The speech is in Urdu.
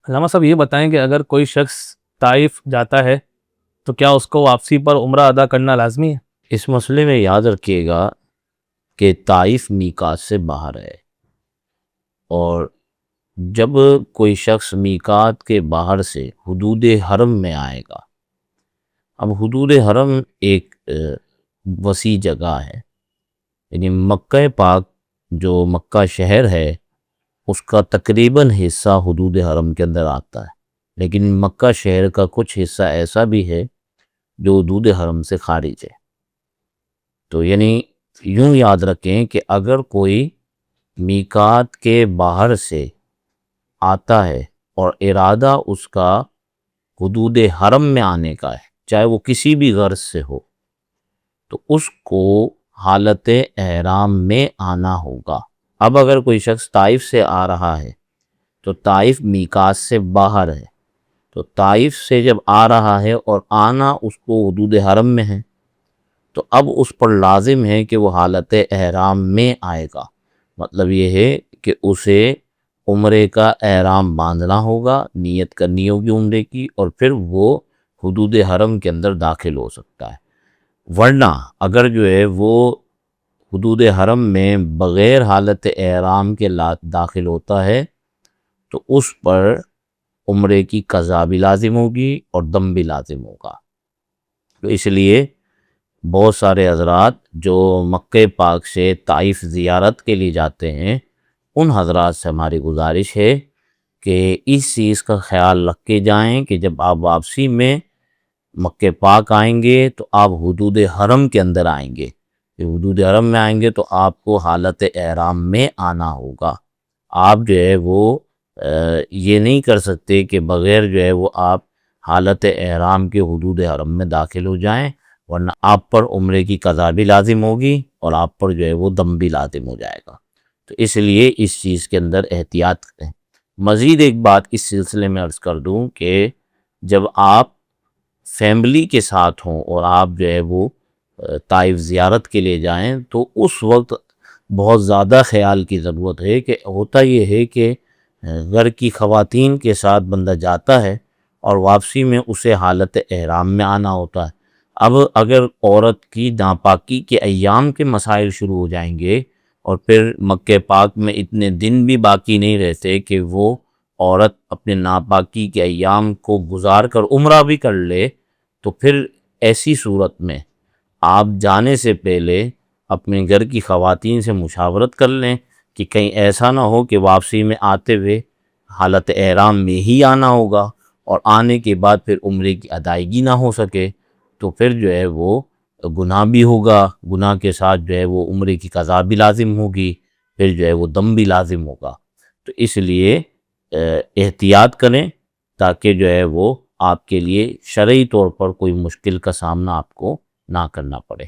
علامہ صاحب یہ بتائیں کہ اگر کوئی شخص طائف جاتا ہے تو کیا اس کو واپسی پر عمرہ ادا کرنا لازمی ہے؟ اس مسئلے میں یاد رکھیے گا کہ طائف میقات سے باہر ہے، اور جب کوئی شخص میقات کے باہر سے حدود حرم میں آئے گا، اب حدود حرم ایک وسیع جگہ ہے، یعنی مکہ پاک جو مکہ شہر ہے اس کا تقریباً حصہ حدود حرم کے اندر آتا ہے، لیکن مکہ شہر کا کچھ حصہ ایسا بھی ہے جو حدود حرم سے خارج ہے۔ تو یعنی یوں یاد رکھیں کہ اگر کوئی میقات کے باہر سے آتا ہے اور ارادہ اس کا حدود حرم میں آنے کا ہے، چاہے وہ کسی بھی غرض سے ہو، تو اس کو حالت احرام میں آنا ہوگا۔ اب اگر کوئی شخص طائف سے آ رہا ہے تو طائف میقات سے باہر ہے، تو طائف سے جب آ رہا ہے اور آنا اس کو حدود حرم میں ہے، تو اب اس پر لازم ہے کہ وہ حالت احرام میں آئے گا۔ مطلب یہ ہے کہ اسے عمرے کا احرام باندھنا ہوگا، نیت کرنی ہوگی عمرے کی، اور پھر وہ حدود حرم کے اندر داخل ہو سکتا ہے۔ ورنہ اگر جو ہے وہ حدود حرم میں بغیر حالت احرام کے داخل ہوتا ہے تو اس پر عمرے کی قضا بھی لازم ہوگی اور دم بھی لازم ہوگا۔ تو اس لیے بہت سارے حضرات جو مکہ پاک سے طائف زیارت کے لیے جاتے ہیں، ان حضرات سے ہماری گزارش ہے کہ اس چیز کا خیال رکھ کے جائیں کہ جب آپ واپسی میں مکہ پاک آئیں گے تو آپ حدود حرم کے اندر آئیں گے۔ حدود حرم میں آئیں گے تو آپ کو حالت احرام میں آنا ہوگا۔ آپ جو ہے وہ یہ نہیں کر سکتے کہ بغیر جو ہے وہ آپ حالت احرام کے حدود حرم میں داخل ہو جائیں، ورنہ آپ پر عمرے کی قضا بھی لازم ہوگی اور آپ پر جو ہے وہ دم بھی لازم ہو جائے گا۔ تو اس لیے اس چیز کے اندر احتیاط کریں۔ مزید ایک بات اس سلسلے میں عرض کر دوں کہ جب آپ فیملی کے ساتھ ہوں اور آپ جو ہے وہ طائف زیارت کے لیے جائیں تو اس وقت بہت زیادہ خیال کی ضرورت ہے کہ ہوتا یہ ہے کہ گھر کی خواتین کے ساتھ بندہ جاتا ہے اور واپسی میں اسے حالت احرام میں آنا ہوتا ہے۔ اب اگر عورت کی ناپاکی کے ایام کے مسائل شروع ہو جائیں گے اور پھر مکہ پاک میں اتنے دن بھی باقی نہیں رہتے کہ وہ عورت اپنے ناپاکی کے ایام کو گزار کر عمرہ بھی کر لے، تو پھر ایسی صورت میں آپ جانے سے پہلے اپنے گھر کی خواتین سے مشاورت کر لیں کہ کہیں ایسا نہ ہو کہ واپسی میں آتے ہوئے حالت احرام میں ہی آنا ہوگا اور آنے کے بعد پھر عمرے کی ادائیگی نہ ہو سکے، تو پھر جو ہے وہ گناہ بھی ہوگا، گناہ کے ساتھ جو ہے وہ عمرے کی قضا بھی لازم ہوگی، پھر جو ہے وہ دم بھی لازم ہوگا۔ تو اس لیے احتیاط کریں تاکہ جو ہے وہ آپ کے لیے شرعی طور پر کوئی مشکل کا سامنا آپ کو نہ کرنا پڑے۔